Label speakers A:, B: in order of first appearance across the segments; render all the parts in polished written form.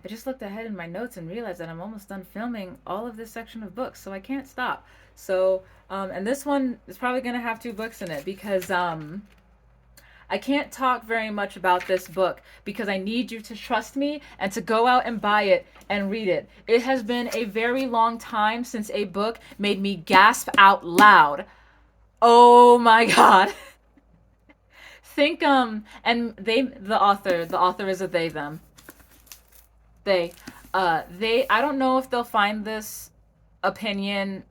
A: I just looked ahead in my notes and realized that I'm almost done filming all of this section of books, so I can't stop. So, and this one is probably gonna have two books in it because I can't talk very much about this book because I need you to trust me and to go out and buy it and read it. It has been a very long time since a book made me gasp out loud. Oh my god. Think and the author is a they them. They I don't know if they'll find this opinion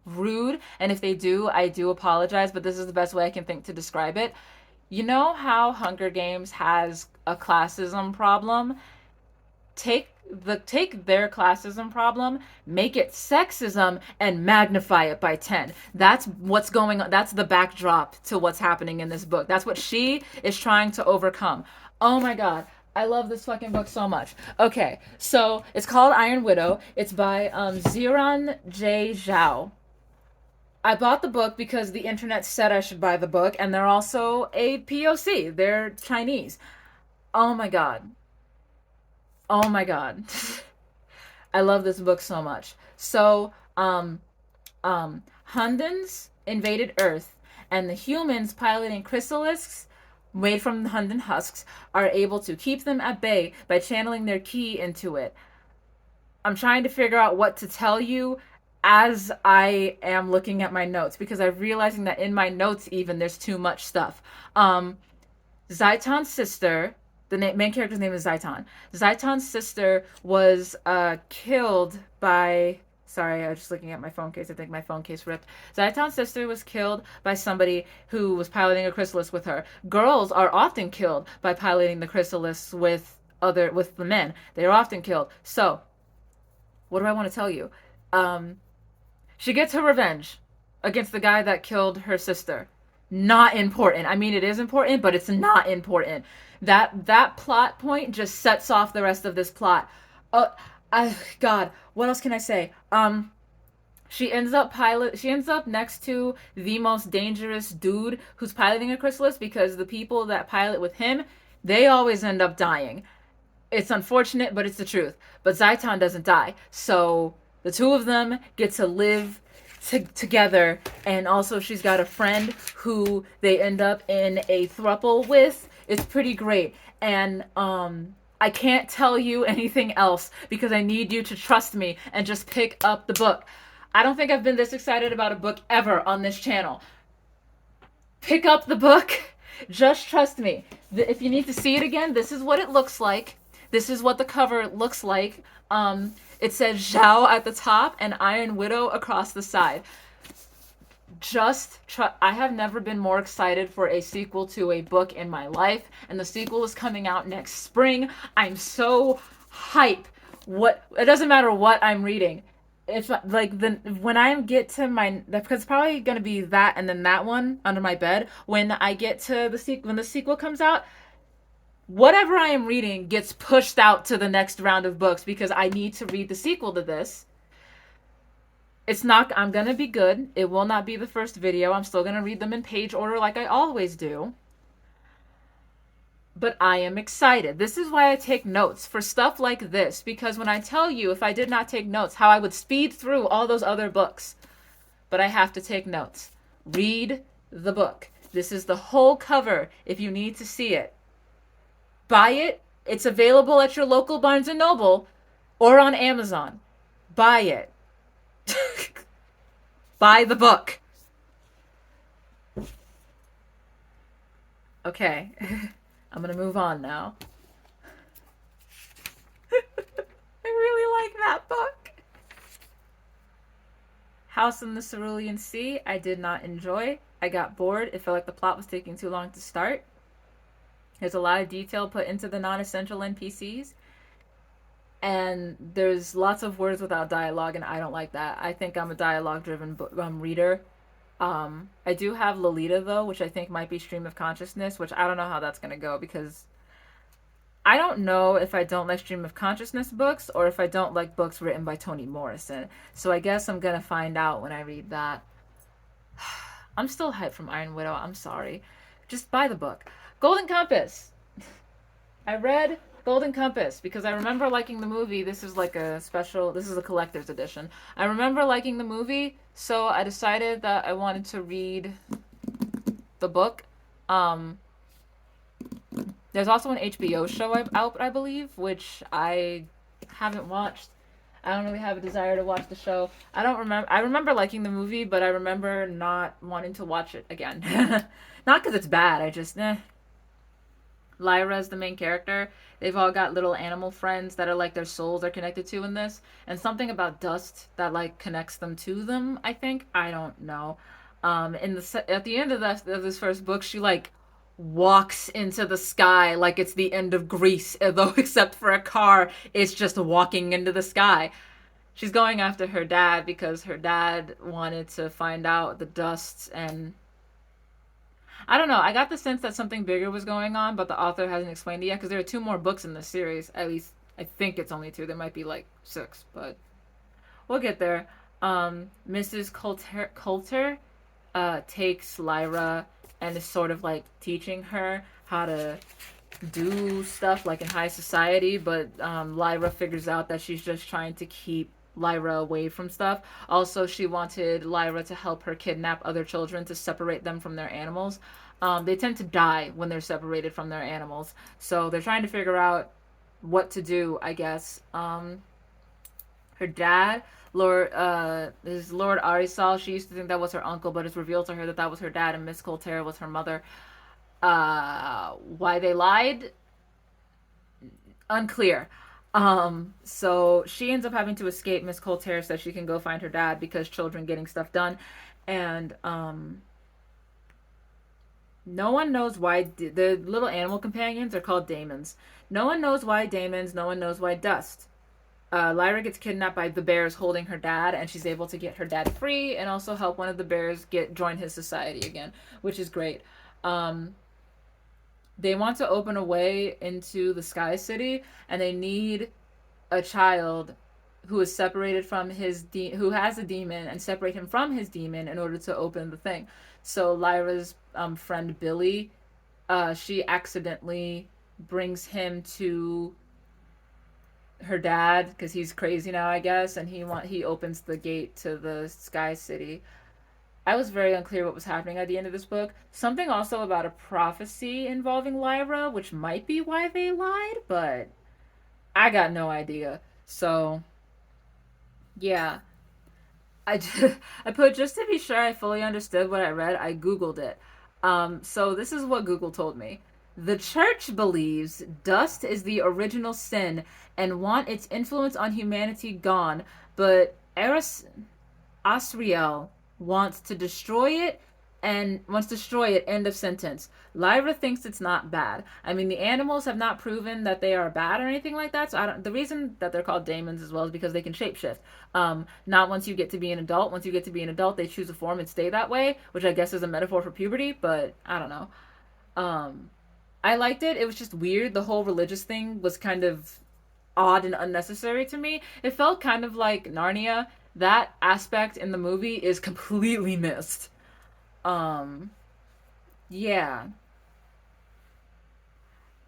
A: rude, and if they do, I do apologize, but this is the best way I can think to describe it. You know how Hunger Games has a classism problem? Take their classism problem, make it sexism, and magnify it by 10. That's what's going on. That's the backdrop to what's happening in this book. That's what she is trying to overcome. Oh my god, I love this fucking book so much. Okay, so it's called Iron Widow. It's by Ziran J. Zhao. I bought the book because the internet said I should buy the book, and they're also a POC. They're Chinese. Oh my god. Oh my god. I love this book so much. So, Hundans invaded Earth, and the humans piloting chrysalisks made from the Hundan husks are able to keep them at bay by channeling their ki into it. I'm trying to figure out what to tell you as I am looking at my notes because I'm realizing that in my notes even there's too much stuff. Zaitan's sister, main character's name is Zaitan. Zaitan's sister was killed by. Sorry, I was just looking at my phone case. I think my phone case ripped. Zaitan's sister was killed by somebody who was piloting a chrysalis with her. Girls are often killed by piloting the chrysalis with the men. They are often killed. So, what do I want to tell you? Um, she gets her revenge against the guy that killed her sister. Not important. I mean, it is important, but it's not important. That plot point just sets off the rest of this plot. Uh, God, what else can I say? She ends up next to the most dangerous dude who's piloting a chrysalis because the people that pilot with him, they always end up dying. It's unfortunate, but it's the truth. But Zaitan doesn't die. So the two of them get to live together, and also she's got a friend who they end up in a throuple with. It's pretty great. And I can't tell you anything else because I need you to trust me and just pick up the book. I don't think I've been this excited about a book ever on this channel. Pick up the book. Just trust me. If you need to see it again, this is what it looks like. This is what the cover looks like. It says Zhao at the top and Iron Widow across the side. I have never been more excited for a sequel to a book in my life, and the sequel is coming out next spring. I'm so hype. It doesn't matter what I'm reading. If like the when I get to my because it's probably gonna be that and then that one under my bed when I get to when the sequel comes out, whatever I am reading gets pushed out to the next round of books because I need to read the sequel to this. It's not, I'm gonna be good. It will not be the first video. I'm still gonna read them in page order like I always do. But I am excited. This is why I take notes for stuff like this, because when I tell you, if I did not take notes, how I would speed through all those other books. But I have to take notes. Read the book. This is the whole cover if you need to see it. Buy it. It's available at your local Barnes & Noble or on Amazon. Buy it. Buy the book. Okay. I'm going to move on now. I really like that book. House in the Cerulean Sea, I did not enjoy. I got bored. It felt like the plot was taking too long to start. There's a lot of detail put into the non-essential NPCs. And there's lots of words without dialogue, and I don't like that. I think I'm a dialogue-driven reader. I do have Lolita, though, which I think might be stream of consciousness, which I don't know how that's going to go because I don't know if I don't like stream of consciousness books or if I don't like books written by Toni Morrison. So I guess I'm going to find out when I read that. I'm still hyped from Iron Widow. I'm sorry. Just buy the book. Golden Compass. I read Golden Compass, because I remember liking the movie. This is like a special, this is a collector's edition. I remember liking the movie, so I decided that I wanted to read the book. Um, there's also an HBO show out, I believe, which I haven't watched. I don't really have a desire to watch the show. I don't remember. I remember liking the movie, but I remember not wanting to watch it again. Not because it's bad. I just Lyra is the main character. They've all got little animal friends that are like their souls are connected to in this, and something about dust that like connects them to them. I think I don't know. In the at the end of this first book, she like walks into the sky like it's the end of Greece, though except for a car, it's just walking into the sky. She's going after her dad because her dad wanted to find out the dust and I don't know. I got the sense that something bigger was going on, but the author hasn't explained it yet because there are two more books in this series. At least I think it's only two. There might be like six, but we'll get there. Mrs. Coulter takes Lyra and is sort of like teaching her how to do stuff like in high society, but Lyra figures out that she's just trying to keep Lyra away from stuff. Also, she wanted Lyra to help her kidnap other children to separate them from their animals. They tend to die when they're separated from their animals, so they're trying to figure out what to do, I guess. Her dad, Lord, is Lord Arisal. She used to think that was her uncle, but it's revealed to her that that was her dad, and Miss Colterra was her mother. Why they lied, unclear. So she ends up having to escape. Miss Colterra says she can go find her dad because children getting stuff done, and no one knows why the little animal companions are called daemons. No one knows why daemons. No one knows why dust. Lyra gets kidnapped by the bears holding her dad, and she's able to get her dad free and also help one of the bears join his society again, which is great. They want to open a way into the Sky City, and they need a child who is separated from who has a demon and separate him from his demon in order to open the thing. So Lyra's friend Billy, she accidentally brings him to her dad because he's crazy now, I guess, and he opens the gate to the Sky City. I was very unclear what was happening at the end of this book. Something also about a prophecy involving Lyra, which might be why they lied, but I got no idea. So, yeah. I, I put just to be sure I fully understood what I read, I Googled it. So this is what Google told me. The church believes dust is the original sin and want its influence on humanity gone, but Asriel wants to destroy it, end of sentence. Lyra thinks it's not bad. I mean, the animals have not proven that they are bad or anything like that, so the reason that they're called daemons as well is because they can shapeshift. Not once you get to be an adult. Once you get to be an adult, they choose a form and stay that way, which I guess is a metaphor for puberty, but I don't know. um I liked it. It was just weird. The whole religious thing was kind of odd and unnecessary to me. It felt kind of like Narnia. That aspect in the movie is completely missed. Um, yeah.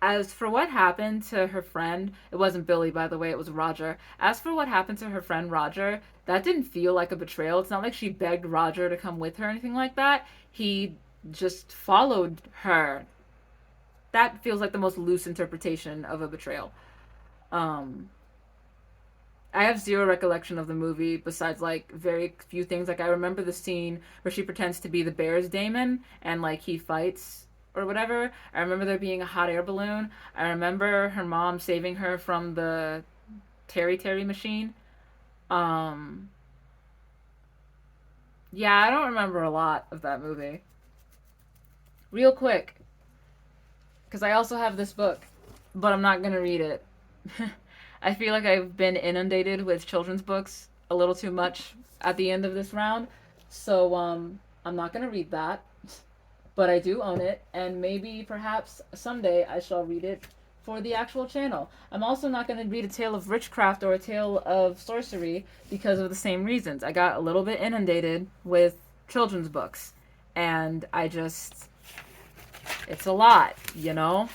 A: As for what happened to her friend, it wasn't Billy, by the way, it was Roger. As for what happened to her friend Roger, that didn't feel like a betrayal. It's not like she begged Roger to come with her or anything like that. He just followed her. That feels like the most loose interpretation of a betrayal. Um, I have zero recollection of the movie besides like very few things. Like I remember the scene where she pretends to be the bear's daemon and like he fights or whatever. I remember there being a hot air balloon. I remember her mom saving her from the Terry machine. Um yeah, I don't remember a lot of that movie. Real quick, because I also have this book, but I'm not gonna read it. I feel like I've been inundated with children's books a little too much at the end of this round. So I'm not going to read that, but I do own it and maybe perhaps someday I shall read it for the actual channel. I'm also not going to read a tale of witchcraft or a tale of sorcery because of the same reasons. I got a little bit inundated with children's books and I just it's a lot, you know?